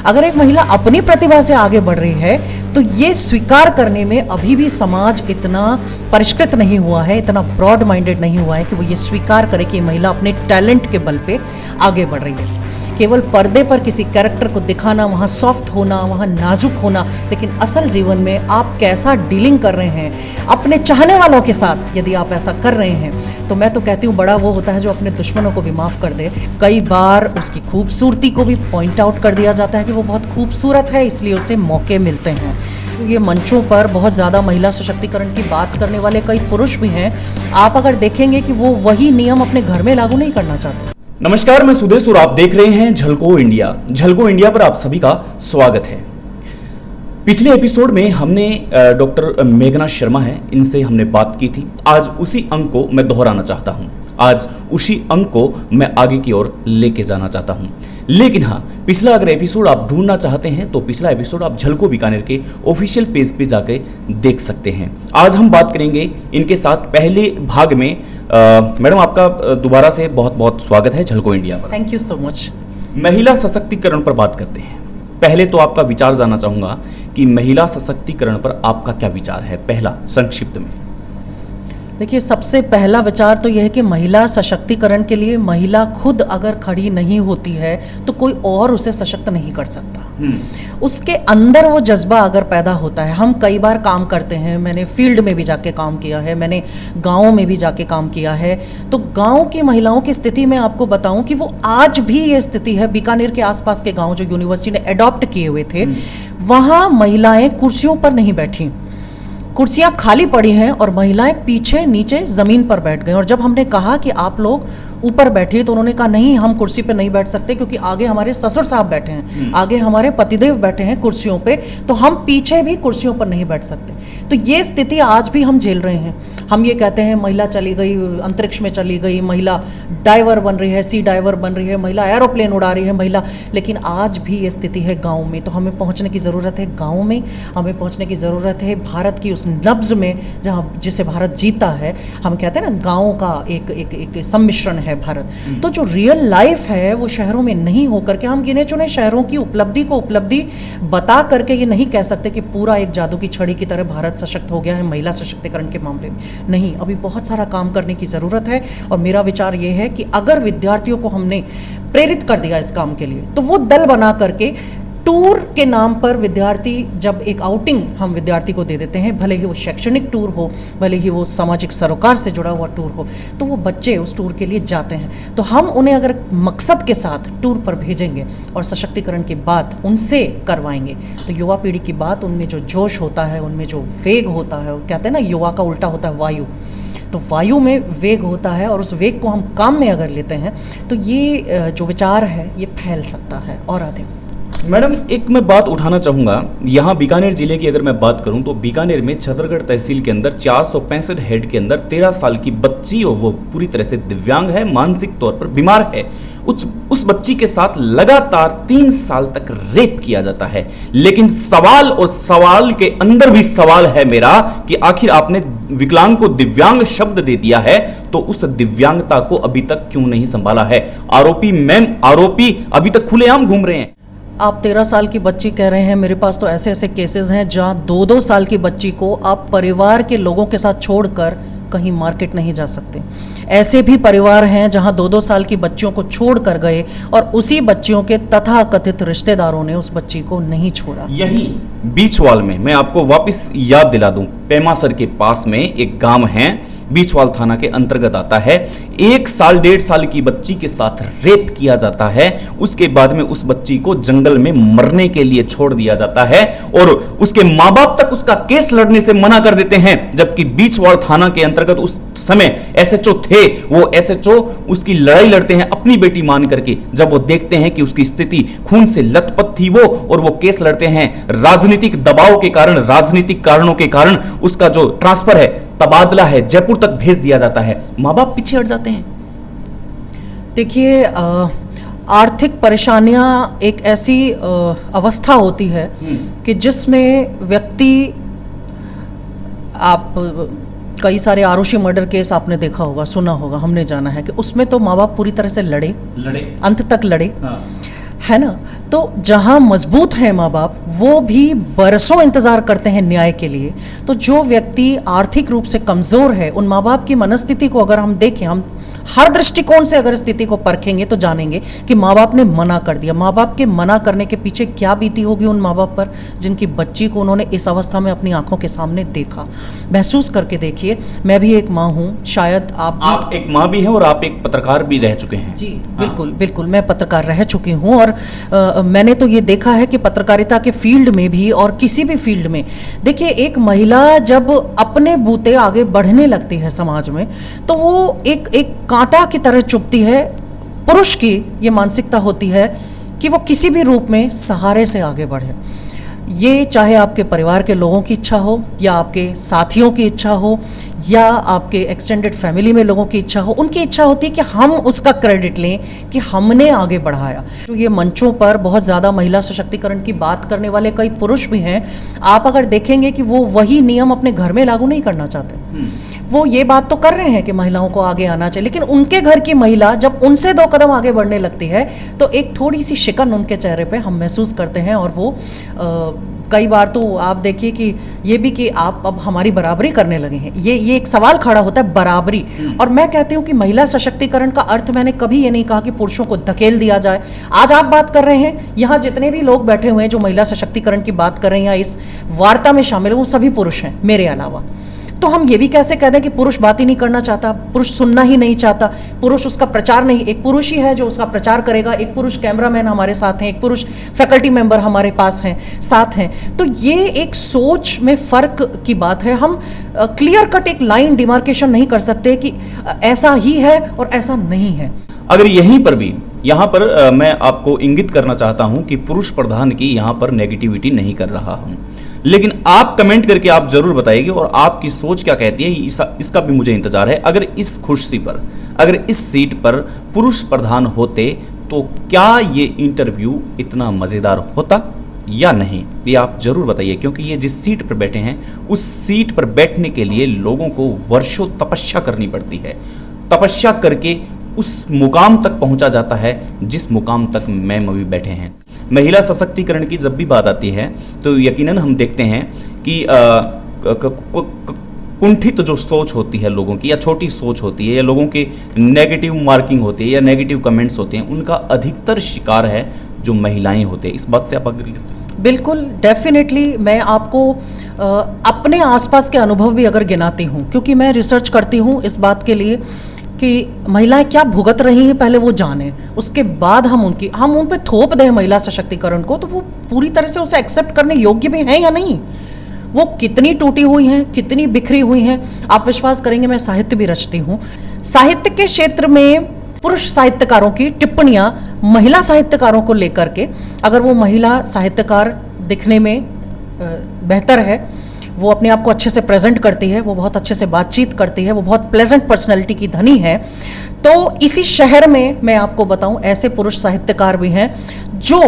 अगर एक महिला अपनी प्रतिभा से आगे बढ़ रही है तो ये स्वीकार करने में अभी भी समाज इतना परिष्कृत नहीं हुआ है, इतना ब्रॉड माइंडेड नहीं हुआ है कि वो ये स्वीकार करे कि महिला अपने टैलेंट के बल पे आगे बढ़ रही है। केवल पर्दे पर किसी कैरेक्टर को दिखाना, वहाँ सॉफ्ट होना, वहाँ नाजुक होना, लेकिन असल जीवन में आप कैसा डीलिंग कर रहे हैं अपने चाहने वालों के साथ, यदि आप ऐसा कर रहे हैं तो मैं तो कहती हूँ बड़ा वो होता है जो अपने दुश्मनों को भी माफ़ कर दे। कई बार उसकी खूबसूरती को भी पॉइंट आउट कर दिया जाता है कि वो बहुत खूबसूरत है, इसलिए उसे मौके मिलते हैं। तो ये मंचों पर बहुत ज़्यादा महिला सशक्तिकरण की बात करने वाले कई पुरुष भी हैं, आप अगर देखेंगे कि वो वही नियम अपने घर में लागू नहीं करना चाहते। नमस्कार, मैं सुदेश और आप देख रहे हैं झलको इंडिया। झलको इंडिया पर आप सभी का स्वागत है। पिछले एपिसोड में हमने डॉक्टर मेघना शर्मा है, इनसे हमने बात की थी। आज उसी अंक को मैं दोहराना चाहता हूं, आज उसी अंक को मैं आगे की ओर लेके जाना चाहता हूं। लेकिन हाँ, पिछला अगर एपिसोड आप ढूंढना चाहते हैं तो पिछला एपिसोड आप झलको बीकानेर के ऑफिशियल पेज पे जाके देख सकते हैं। आज हम बात करेंगे इनके साथ पहले भाग में। मैडम, आपका दोबारा से बहुत बहुत स्वागत है झलको इंडिया पर। Thank you so much. महिला सशक्तिकरण पर बात करते हैं। पहले तो आपका विचार जानना चाहूंगा कि महिला सशक्तिकरण पर आपका क्या विचार है, पहला संक्षिप्त में। देखिए, सबसे पहला विचार तो यह है कि महिला सशक्तिकरण के लिए महिला खुद अगर खड़ी नहीं होती है तो कोई और उसे सशक्त नहीं कर सकता। उसके अंदर वो जज्बा अगर पैदा होता है। हम कई बार काम करते हैं, मैंने फील्ड में भी जाके काम किया है, मैंने गाँव में भी जाके काम किया है। तो गाँव की महिलाओं की स्थिति में आपको बताऊं कि वो आज भी ये स्थिति है। बीकानेर के आसपास के गाँव जो यूनिवर्सिटी ने एडॉप्ट किए हुए थे, वहाँ महिलाएं कुर्सियों पर नहीं बैठी, कुर्सियां खाली पड़ी हैं और महिलाएं पीछे नीचे ज़मीन पर बैठ गई। और जब हमने कहा कि आप लोग ऊपर बैठिए तो उन्होंने कहा नहीं, हम कुर्सी पे नहीं बैठ सकते क्योंकि आगे हमारे ससुर साहब बैठे हैं, आगे हमारे पतिदेव बैठे हैं कुर्सियों पे, तो हम पीछे भी कुर्सियों पर नहीं बैठ सकते। तो ये स्थिति आज भी हम झेल रहे हैं। हम ये कहते हैं महिला चली गई अंतरिक्ष में, चली गई महिला, डाइवर बन रही है, सी डाइवर बन रही है महिला, एरोप्लेन उड़ा रही है महिला, लेकिन आज भी ये स्थिति है गाँव में। तो हमें पहुँचने की ज़रूरत है गाँव में, हमें पहुँचने की ज़रूरत है भारत की उस नब्ज में जहाँ जिसे भारत जीता है। हम कहते हैं ना, गाँव का एक सम्मिश्रण है भारत। तो जो रियल लाइफ है वो शहरों में नहीं होकर के हम गिने चुने शहरों की उपलब्धि को उपलब्धि बता करके ये नहीं कह सकते कि पूरा एक जादू की छड़ी की तरह भारत सशक्त हो गया है महिला सशक्तिकरण के मामले में। नहीं, अभी बहुत सारा काम करने की ज़रूरत है। और मेरा विचार ये है कि अगर विद्यार्थियों को हमने प्रेरित कर दिया इस काम के लिए तो वो दल बना करके टूर के नाम पर विद्यार्थी, जब एक आउटिंग हम विद्यार्थी को दे देते हैं, भले ही वो शैक्षणिक टूर हो, भले ही वो सामाजिक सरोकार से जुड़ा हुआ टूर हो, तो वो बच्चे उस टूर के लिए जाते हैं। तो हम उन्हें अगर मकसद के साथ टूर पर भेजेंगे और सशक्तिकरण की बात उनसे करवाएंगे तो युवा पीढ़ी की बात, उनमें जो जोश होता है, उनमें जो वेग होता है, कहते हैं ना युवा का उल्टा होता है वायु, तो वायु में वेग होता है और उस वेग को हम काम में अगर लेते हैं तो ये जो विचार है ये फैल सकता है और अधिक। मैडम, एक मैं बात उठाना चाहूँगा। यहाँ बीकानेर जिले की अगर मैं बात करूँ तो बीकानेर में छतरगढ़ तहसील के अंदर 465 हेड के अंदर 13 साल की बच्ची, और वो पूरी तरह से दिव्यांग है, मानसिक तौर पर बीमार है। उस बच्ची के साथ लगातार 3 साल तक रेप किया जाता है। लेकिन सवाल, और सवाल के अंदर भी सवाल है मेरा कि आखिर आपने विकलांग को दिव्यांग शब्द दे दिया है तो उस दिव्यांगता को अभी तक क्यों नहीं संभाला है? आरोपी अभी तक खुलेआम घूम रहे हैं। आप 13 साल की बच्ची कह रहे हैं, मेरे पास तो ऐसे ऐसे केसेस हैं जहां 2-2 साल की बच्ची को आप परिवार के लोगों के साथ छोड़कर कहीं मार्केट नहीं जा सकते। ऐसे भी परिवार हैं जहां 2-2 साल की बच्चियों को छोड़ कर गए और उसी बच्चियों के तथाकथित रिश्तेदारों ने उस बच्ची को नहीं छोड़ा। यही बीचवाल में मैं आपको वापस याद दिला दूं, पेमासर के पास में एक गांव है, बीचवाल थाना के अंतर्गत आता है। 1 साल 1.5 साल की बच्ची के साथ रेप किया जाता है। उसके बाद में उस बच्ची को जंगल में मरने के लिए छोड़ दिया जाता है और उसके माँ बाप तक उसका केस लड़ने से मना कर देते हैं। जबकि बीचवाल थाना के अंतर्गत उस समय एसएचओ थे, वो एसएचओ उसकी लड़ाई लड़ते हैं अपनी बेटी मान करके। जब वो देखते हैं कि उसकी स्थिति खून से लथपथ थी वो, और वो केस लड़ते हैं। राजनीतिक दबाव के कारण, राजनीतिक कारणों के कारण उसका जो ट्रांसफर है, तबादला है, जयपुर तक भेज दिया जाता है। माँ बाप पीछे हट जाते हैं। देखिए, आर्थिक परेशानियां एक ऐसी अवस्था होती है कि जिसमें व्यक्ति, आप कई सारे आरुषि मर्डर केस आपने देखा होगा, सुना होगा, हमने जाना है कि उसमें तो माँ बाप पूरी तरह से लड़े, अंत तक लड़े। है ना। तो जहाँ मजबूत है माँ बाप, वो भी बरसों इंतज़ार करते हैं न्याय के लिए। तो जो व्यक्ति आर्थिक रूप से कमज़ोर है, उन माँ बाप की मनस्थिति को अगर हम देखें, हम हर दृष्टिकोण से अगर स्थिति को परखेंगे तो जानेंगे कि माँ बाप ने मना कर दिया। माँ बाप के मना करने के पीछे क्या बीती होगी उन माँ बाप पर, जिनकी बच्ची को उन्होंने इस अवस्था में अपनी आंखों के सामने देखा। महसूस करके देखिए, मैं भी एक माँ हूँ, शायद आप एक माँ भी हैं और आप एक पत्रकार भी रह चुके हैं। जी बिल्कुल बिल्कुल, मैं पत्रकार रह चुकी हूँ और मैंने तो ये देखा है कि पत्रकारिता के फील्ड में भी और किसी भी फील्ड में, देखिए एक महिला जब अपने बूते आगे बढ़ने लगती है समाज में, तो वो एक कांटा की तरह चुभती है। पुरुष की ये मानसिकता होती है कि वो किसी भी रूप में सहारे से आगे बढ़े। ये चाहे आपके परिवार के लोगों की इच्छा हो, या आपके साथियों की इच्छा हो, या आपके एक्सटेंडेड फैमिली में लोगों की इच्छा हो, उनकी इच्छा होती है कि हम उसका क्रेडिट लें कि हमने आगे बढ़ाया। तो ये मंचों पर बहुत ज़्यादा महिला सशक्तिकरण की बात करने वाले कई पुरुष भी हैं। आप अगर देखेंगे कि वो वही नियम अपने घर में लागू नहीं करना चाहते। वो ये बात तो कर रहे हैं कि महिलाओं को आगे आना चाहिए, लेकिन उनके घर की महिला जब उनसे 2 कदम आगे बढ़ने लगती है तो एक थोड़ी सी शिकन उनके चेहरे पे हम महसूस करते हैं। और वो कई बार तो आप देखिए कि ये भी कि आप अब हमारी बराबरी करने लगे हैं। ये एक सवाल खड़ा होता है, बराबरी। और मैं कहती हूँ कि महिला सशक्तिकरण का अर्थ मैंने कभी ये नहीं कहा कि पुरुषों को धकेल दिया जाए। आज आप बात कर रहे हैं, यहाँ जितने भी लोग बैठे हुए हैं जो महिला सशक्तिकरण की बात कर रहे हैं या इस वार्ता में शामिल हैं, वो सभी पुरुष हैं मेरे अलावा। तो हम ये भी कैसे कह दें कि पुरुष बात ही नहीं करना चाहता, पुरुष सुनना ही नहीं चाहता, पुरुष उसका प्रचार नहीं। एक पुरुष ही है जो उसका प्रचार करेगा, एक पुरुष कैमरामैन हमारे साथ हैं, एक पुरुष फैकल्टी मेंबर हमारे पास हैं, साथ हैं। तो ये एक सोच में फ़र्क की बात है। हम क्लियर कट एक लाइन डिमार्केशन नहीं कर सकते कि ऐसा ही है और ऐसा नहीं है। अगर यहीं पर भी, यहाँ पर मैं आपको इंगित करना चाहता हूँ कि पुरुष प्रधान की यहाँ पर नेगेटिविटी नहीं कर रहा हूँ, लेकिन आप कमेंट करके आप जरूर बताइएगा और आपकी सोच क्या कहती है, इसका भी मुझे इंतजार है। अगर इस कुर्सी पर, अगर इस सीट पर पुरुष प्रधान होते तो क्या ये इंटरव्यू इतना मज़ेदार होता या नहीं, ये आप जरूर बताइए। क्योंकि ये जिस सीट पर बैठे हैं, उस सीट पर बैठने के लिए लोगों को वर्षों तपस्या करनी पड़ती है। तपस्या करके उस मुकाम तक पहुंचा जाता है जिस मुकाम तक मैम अभी बैठे हैं। महिला सशक्तिकरण की जब भी बात आती है तो यकीनन हम देखते हैं कि कुंठित जो सोच होती है लोगों की, या छोटी सोच होती है, या लोगों की नेगेटिव मार्किंग होती है, या नेगेटिव कमेंट्स होते हैं, उनका अधिकतर शिकार है जो महिलाएं होते हैं। इस बात से आप अग्री करते हैं? बिल्कुल, डेफिनेटली। मैं आपको अपने आसपास के अनुभव भी अगर गिनाती हूँ, क्योंकि मैं रिसर्च करती हूँ इस बात के लिए कि महिलाएं क्या भुगत रही हैं, पहले वो जाने, उसके बाद हम उन पे थोप दें महिला सशक्तिकरण को, तो वो पूरी तरह से उसे एक्सेप्ट करने योग्य भी हैं या नहीं। वो कितनी टूटी हुई हैं, कितनी बिखरी हुई हैं। आप विश्वास करेंगे, मैं साहित्य भी रचती हूँ। साहित्य के क्षेत्र में पुरुष साहित्यकारों की टिप्पणियाँ महिला साहित्यकारों को लेकर के, अगर वो महिला साहित्यकार दिखने में बेहतर है, वो अपने आप को अच्छे से प्रेजेंट करती है, वो बहुत अच्छे से बातचीत करती है, वो बहुत प्लेजेंट पर्सनैलिटी की धनी है, तो इसी शहर में मैं आपको बताऊं ऐसे पुरुष साहित्यकार भी हैं जो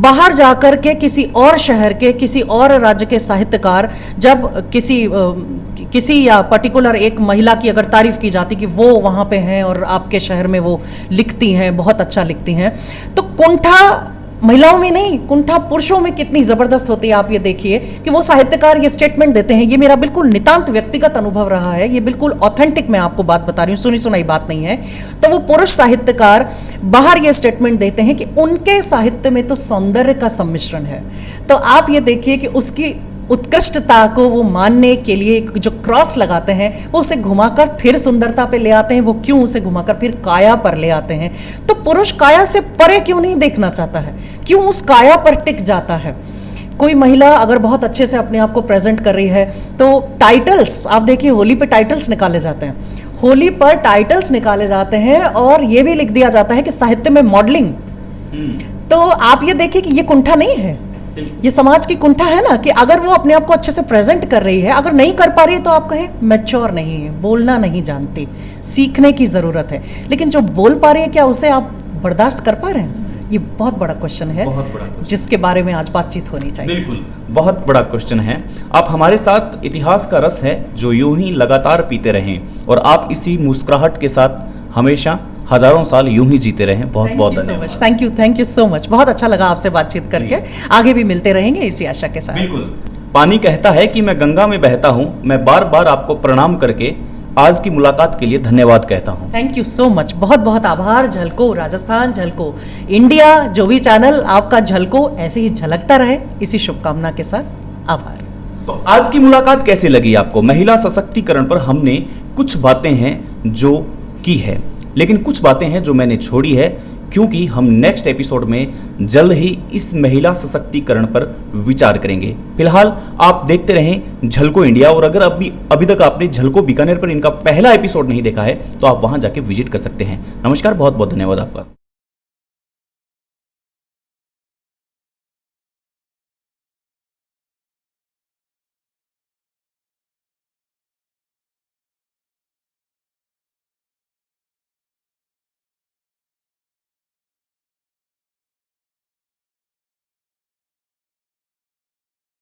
बाहर जाकर के किसी और शहर के, किसी और राज्य के साहित्यकार जब किसी या पर्टिकुलर एक महिला की अगर तारीफ की जाती कि वो वहाँ पे हैं और आपके शहर में वो लिखती हैं, बहुत अच्छा लिखती हैं, तो कुंठा महिलाओं में नहीं, कुंठा पुरुषों में कितनी ज़बरदस्त होती है। आप ये देखिए कि वो साहित्यकार ये स्टेटमेंट देते हैं, ये मेरा बिल्कुल नितांत व्यक्तिगत अनुभव रहा है, ये बिल्कुल ऑथेंटिक मैं आपको बात बता रही हूँ, सुनी सुनाई बात नहीं है। तो वो पुरुष साहित्यकार बाहर ये स्टेटमेंट देते हैं कि उनके साहित्य में तो सौंदर्य का सम्मिश्रण है। तो आप ये देखिए कि उसकी उत्कृष्टता को वो मानने के लिए जो क्रॉस लगाते हैं, वो उसे घुमाकर फिर सुंदरता पे ले आते हैं। वो क्यों उसे घुमाकर फिर काया पर ले आते हैं? तो पुरुष काया से परे क्यों नहीं देखना चाहता है, क्यों उस काया पर टिक जाता है? कोई महिला अगर बहुत अच्छे से अपने आप को प्रेजेंट कर रही है तो टाइटल्स, आप देखिए होली पे टाइटल्स निकाले जाते हैं, होली पर टाइटल्स निकाले जाते हैं और ये भी लिख दिया जाता है कि साहित्य में मॉडलिंग। तो आप ये देखिए कि ये कुंठा नहीं है, ये समाज की कुंठा है ना, कि अगर वो अपने आप को अच्छे से प्रेजेंट कर रही है, अगर नहीं कर पा रही है तो आप कहें मैच्योर नहीं है, बोलना नहीं जानती, सीखने की ज़रूरत है। लेकिन जो बोल पा रही है, क्या उसे आप बर्दाश्त कर पा रहे हैं? ये बहुत बड़ा क्वेश्चन है, जिसके बारे में आज बातचीत होनी चाहिए। बिल्कुल, बहुत बड़ा क्वेश्चन है। आप हमारे साथ इतिहास का रस है जो यूं ही लगातार पीते रहें और आप इसी मुस्कुराहट के साथ हमेशा हजारों साल यूं ही जीते रहें। बहुत बहुत धन्यवाद। Thank you so much. बहुत अच्छा लगा आपसे बातचीत करके। आगे भी मिलते रहेंगे इसी आशा के साथ। बिल्कुल। पानी कहता है कि मैं गंगा में बहता हूं, मैं बार बार आपको प्रणाम करके आज की मुलाकात के लिए धन्यवाद कहता हूं। Thank you so much. बहुत बहुत आभार। झलको राजस्थान, झलको इंडिया, जो भी चैनल आपका झलको ऐसे ही झलकता रहे, इसी शुभकामना के साथ आभार। तो आज की मुलाकात कैसे लगी आपको? महिला सशक्तिकरण पर हमने कुछ बातें हैं जो की है, लेकिन कुछ बातें हैं जो मैंने छोड़ी है, क्योंकि हम नेक्स्ट एपिसोड में जल्द ही इस महिला सशक्तिकरण पर विचार करेंगे। फिलहाल आप देखते रहें झलको इंडिया, और अगर अभी तक आपने झलको बीकानेर पर इनका पहला एपिसोड नहीं देखा है तो आप वहां जाके विजिट कर सकते हैं। नमस्कार, बहुत बहुत धन्यवाद आपका।